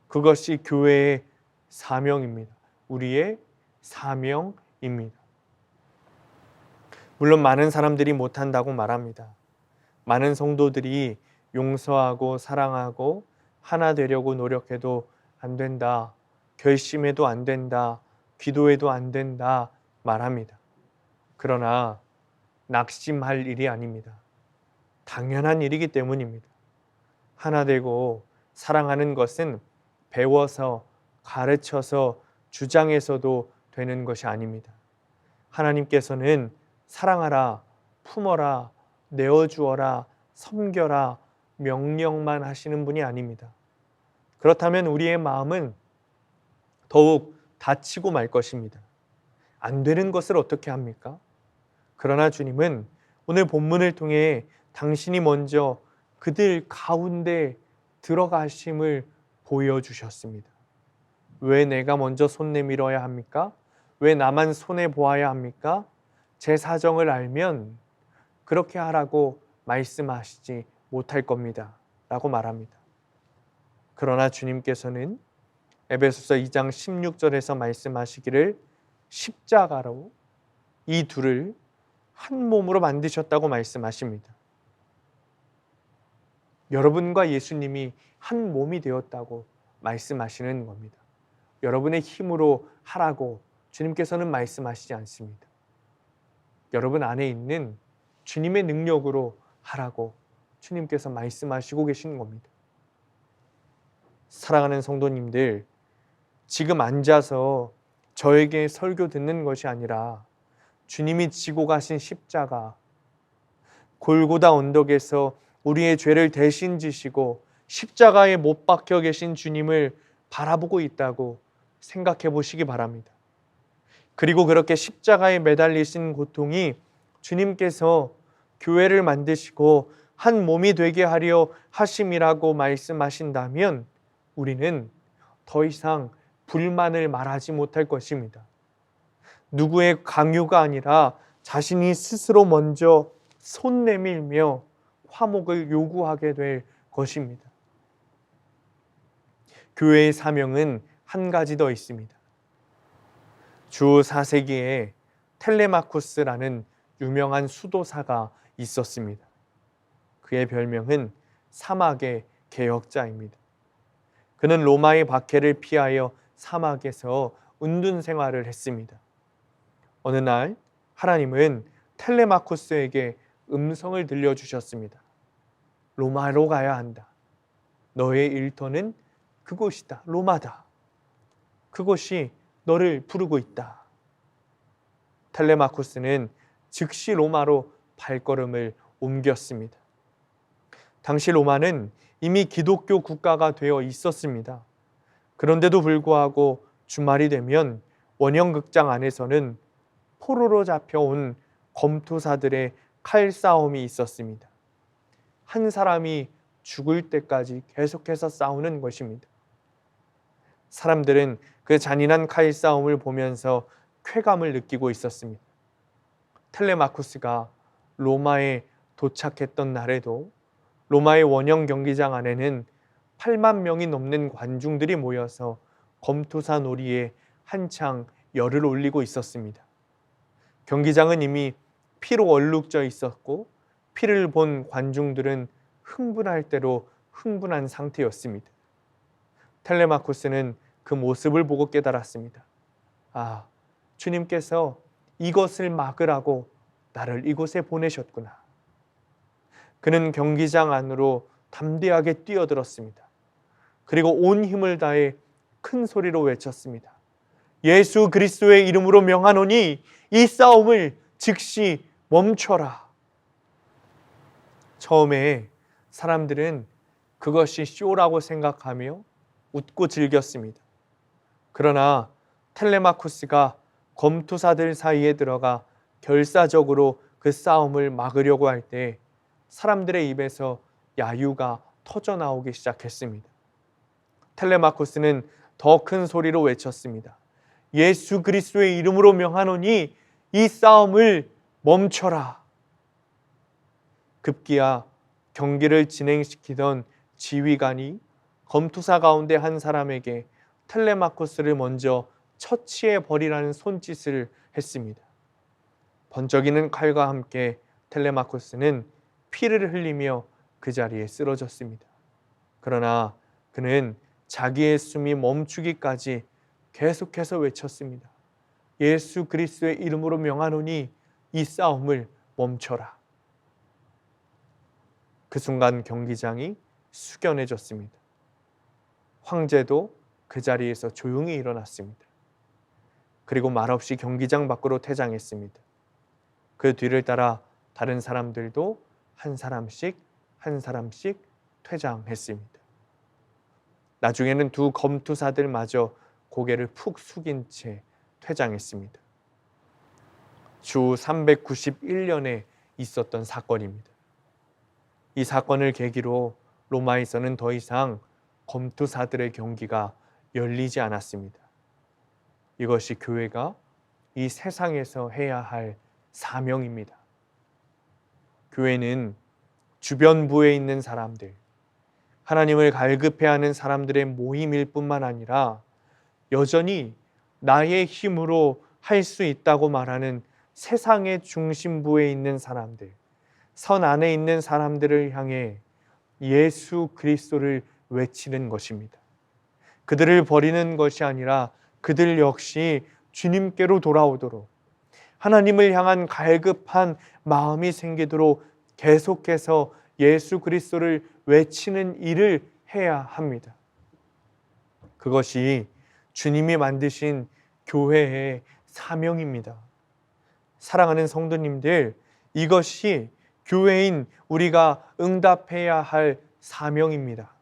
그것이 교회의 사명입니다. 우리의 사명입니다. 물론 많은 사람들이 못한다고 말합니다. 많은 성도들이 용서하고 사랑하고 하나 되려고 노력해도 안 된다, 결심해도 안 된다, 기도해도 안 된다 말합니다. 그러나 낙심할 일이 아닙니다. 당연한 일이기 때문입니다. 하나 되고 사랑하는 것은 배워서 가르쳐서 주장해서도 되는 것이 아닙니다. 하나님께서는 사랑하라, 품어라, 내어주어라, 섬겨라 명령만 하시는 분이 아닙니다. 그렇다면 우리의 마음은 더욱 다치고 말 것입니다. 안 되는 것을 어떻게 합니까? 그러나 주님은 오늘 본문을 통해 당신이 먼저 그들 가운데 들어가심을 보여주셨습니다. 왜 내가 먼저 손 내밀어야 합니까? 왜 나만 손해 보아야 합니까? 제 사정을 알면 그렇게 하라고 말씀하시지 못할 겁니다. 라고 말합니다. 그러나 주님께서는 에베소서 2장 16절에서 말씀하시기를 십자가로 이 둘을 한 몸으로 만드셨다고 말씀하십니다. 여러분과 예수님이 한 몸이 되었다고 말씀하시는 겁니다. 여러분의 힘으로 하라고 주님께서는 말씀하시지 않습니다. 여러분 안에 있는 주님의 능력으로 하라고 주님께서 말씀하시고 계시는 겁니다. 사랑하는 성도님들, 지금 앉아서 저에게 설교 듣는 것이 아니라 주님이 지고 가신 십자가, 골고다 언덕에서 우리의 죄를 대신 지시고 십자가에 못 박혀 계신 주님을 바라보고 있다고 생각해 보시기 바랍니다. 그리고 그렇게 십자가에 매달리신 고통이 주님께서 교회를 만드시고 한 몸이 되게 하려 하심이라고 말씀하신다면 우리는 더 이상 불만을 말하지 못할 것입니다. 누구의 강요가 아니라 자신이 스스로 먼저 손 내밀며 화목을 요구하게 될 것입니다. 교회의 사명은 한 가지 더 있습니다. 주 4세기에 텔레마쿠스라는 유명한 수도사가 있었습니다. 그의 별명은 사막의 개혁자입니다. 그는 로마의 박해를 피하여 사막에서 은둔 생활을 했습니다. 어느 날 하나님은 텔레마쿠스에게 음성을 들려주셨습니다. 로마로 가야 한다. 너의 일터는 그곳이다. 로마다. 그곳이 너를 부르고 있다. 텔레마쿠스는 즉시 로마로 발걸음을 옮겼습니다. 당시 로마는 이미 기독교 국가가 되어 있었습니다. 그런데도 불구하고 주말이 되면 원형극장 안에서는 포로로 잡혀온 검투사들의 칼싸움이 있었습니다. 한 사람이 죽을 때까지 계속해서 싸우는 것입니다. 사람들은 그 잔인한 칼싸움을 보면서 쾌감을 느끼고 있었습니다. 텔레마쿠스가 로마에 도착했던 날에도 로마의 원형 경기장 안에는 8만 명이 넘는 관중들이 모여서 검투사 놀이에 한창 열을 올리고 있었습니다. 경기장은 이미 피로 얼룩져 있었고 피를 본 관중들은 흥분할 대로 흥분한 상태였습니다. 텔레마쿠스는 그 모습을 보고 깨달았습니다. 아, 주님께서 이것을 막으라고 나를 이곳에 보내셨구나. 그는 경기장 안으로 담대하게 뛰어들었습니다. 그리고 온 힘을 다해 큰 소리로 외쳤습니다. 예수 그리스도의 이름으로 명하노니 이 싸움을 즉시 멈춰라. 처음에 사람들은 그것이 쇼라고 생각하며 웃고 즐겼습니다. 그러나 텔레마쿠스가 검투사들 사이에 들어가 결사적으로 그 싸움을 막으려고 할 때 사람들의 입에서 야유가 터져 나오기 시작했습니다. 텔레마쿠스는 더 큰 소리로 외쳤습니다. 예수 그리스도의 이름으로 명하노니 이 싸움을 멈춰라. 급기야 경기를 진행시키던 지휘관이 검투사 가운데 한 사람에게 텔레마쿠스를 먼저 처치해 버리라는 손짓을 했습니다. 번쩍이는 칼과 함께 텔레마쿠스는 피를 흘리며 그 자리에 쓰러졌습니다. 그러나 그는 자기의 숨이 멈추기까지 계속해서 외쳤습니다. 예수 그리스도의 이름으로 명하노니 이 싸움을 멈춰라. 그 순간 경기장이 숙연해졌습니다. 황제도 그 자리에서 조용히 일어났습니다. 그리고 말없이 경기장 밖으로 퇴장했습니다. 그 뒤를 따라 다른 사람들도 한 사람씩 퇴장했습니다. 나중에는 두 검투사들마저 고개를 푹 숙인 채 퇴장했습니다. 주 391년에 있었던 사건입니다. 이 사건을 계기로 로마에서는 더 이상 검투사들의 경기가 열리지 않았습니다. 이것이 교회가 이 세상에서 해야 할 사명입니다. 교회는 주변부에 있는 사람들, 하나님을 갈급해하는 사람들의 모임일 뿐만 아니라 여전히 나의 힘으로 할 수 있다고 말하는 세상의 중심부에 있는 사람들, 선 안에 있는 사람들을 향해 예수 그리스도를 외치는 것입니다. 그들을 버리는 것이 아니라 그들 역시 주님께로 돌아오도록 하나님을 향한 갈급한 마음이 생기도록 계속해서 예수 그리스도를 외치는 일을 해야 합니다. 그것이 주님이 만드신 교회의 사명입니다. 사랑하는 성도님들, 이것이 교회인 우리가 응답해야 할 사명입니다.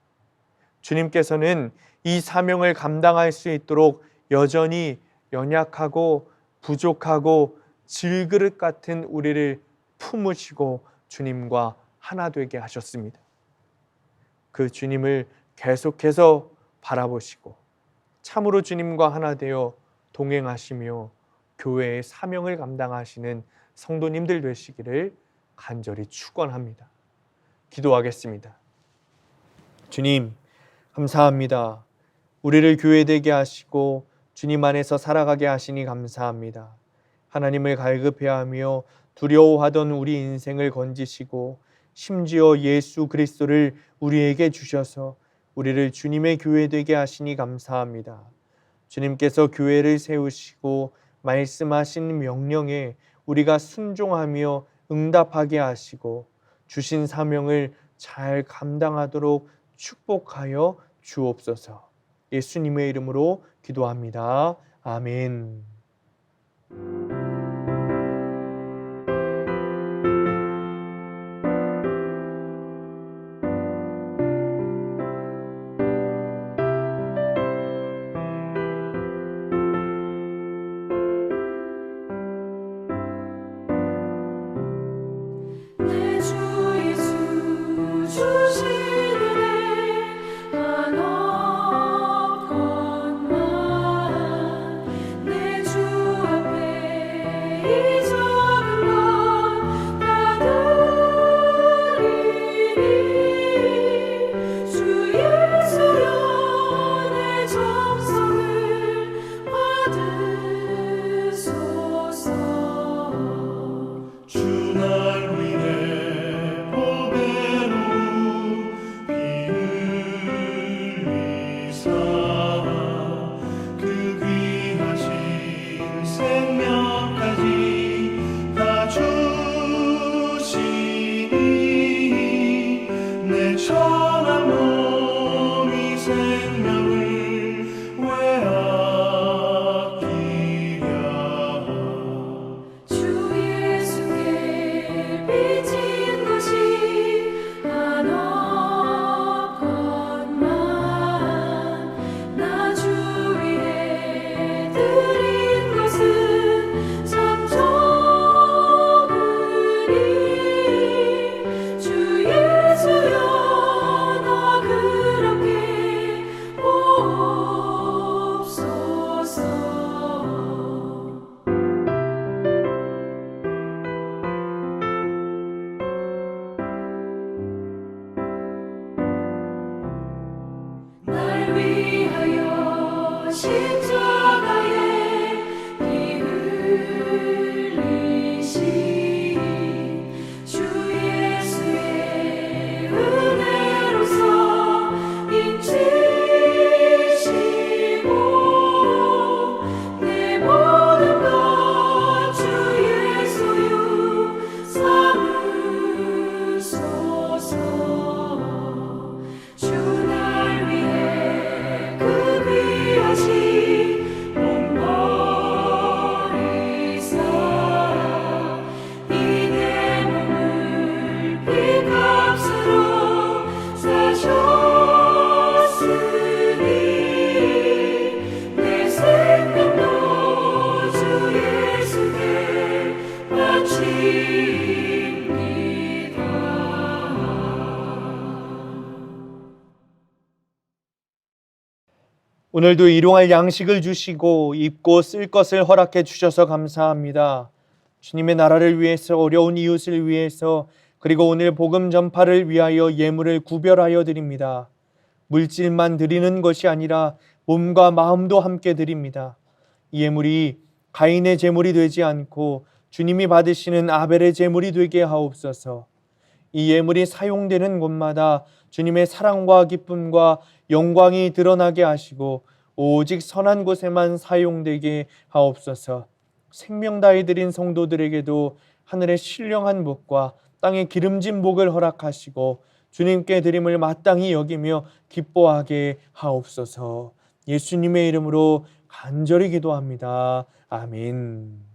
주님께서는 이 사명을 감당할 수 있도록 여전히 연약하고 부족하고 질그릇 같은 우리를 품으시고 주님과 하나 되게 하셨습니다. 그 주님을 계속해서 바라보시고 참으로 주님과 하나 되어 동행하시며 교회의 사명을 감당하시는 성도님들 되시기를 간절히 축원합니다. 기도하겠습니다. 주님, 감사합니다. 우리를 교회되게 하시고 주님 안에서 살아가게 하시니 감사합니다. 하나님을 갈급해하며 두려워하던 우리 인생을 건지시고 심지어 예수 그리스도를 우리에게 주셔서 우리를 주님의 교회 되게 하시니 감사합니다. 주님께서 교회를 세우시고 말씀하신 명령에 우리가 순종하며 응답하게 하시고 주신 사명을 잘 감당하도록 축복하여 주옵소서. 예수님의 이름으로 기도합니다. 아멘. 내 주 예수 주신 오늘도 일용할 양식을 주시고 입고 쓸 것을 허락해 주셔서 감사합니다. 주님의 나라를 위해서, 어려운 이웃을 위해서, 그리고 오늘 복음 전파를 위하여 예물을 구별하여 드립니다. 물질만 드리는 것이 아니라 몸과 마음도 함께 드립니다. 이 예물이 가인의 제물이 되지 않고 주님이 받으시는 아벨의 제물이 되게 하옵소서. 이 예물이 사용되는 곳마다 주님의 사랑과 기쁨과 영광이 드러나게 하시고 오직 선한 곳에만 사용되게 하옵소서. 생명 다해 드린 성도들에게도 하늘의 신령한 복과 땅의 기름진 복을 허락하시고 주님께 드림을 마땅히 여기며 기뻐하게 하옵소서. 예수님의 이름으로 간절히 기도합니다. 아멘.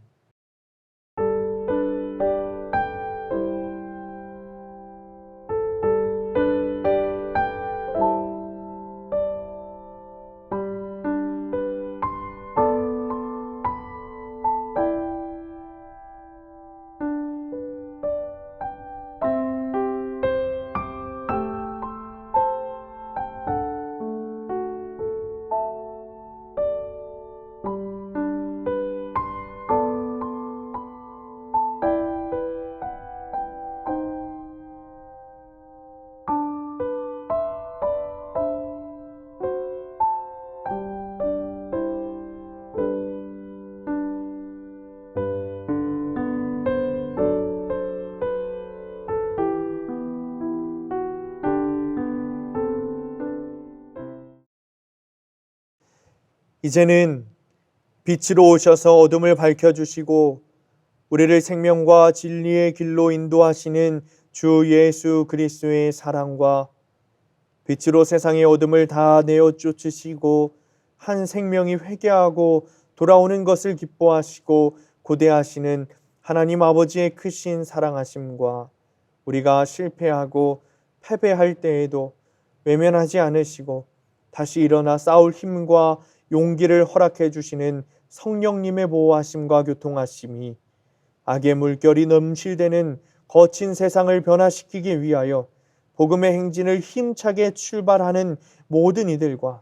이제는 빛으로 오셔서 어둠을 밝혀주시고 우리를 생명과 진리의 길로 인도하시는 주 예수 그리스도의 사랑과 빛으로 세상의 어둠을 다 내어 쫓으시고 한 생명이 회개하고 돌아오는 것을 기뻐하시고 고대하시는 하나님 아버지의 크신 사랑하심과 우리가 실패하고 패배할 때에도 외면하지 않으시고 다시 일어나 싸울 힘과 용기를 허락해 주시는 성령님의 보호하심과 교통하심이 악의 물결이 넘실대는 거친 세상을 변화시키기 위하여 복음의 행진을 힘차게 출발하는 모든 이들과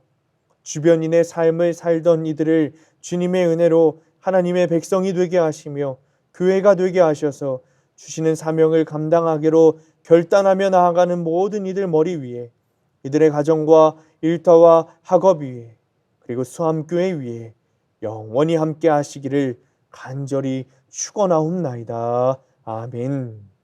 주변인의 삶을 살던 이들을 주님의 은혜로 하나님의 백성이 되게 하시며 교회가 되게 하셔서 주시는 사명을 감당하기로 결단하며 나아가는 모든 이들 머리 위에, 이들의 가정과 일터와 학업 위에, 그리고 수암교회 위에 영원히 함께 하시기를 간절히 축원하옵나이다. 아멘.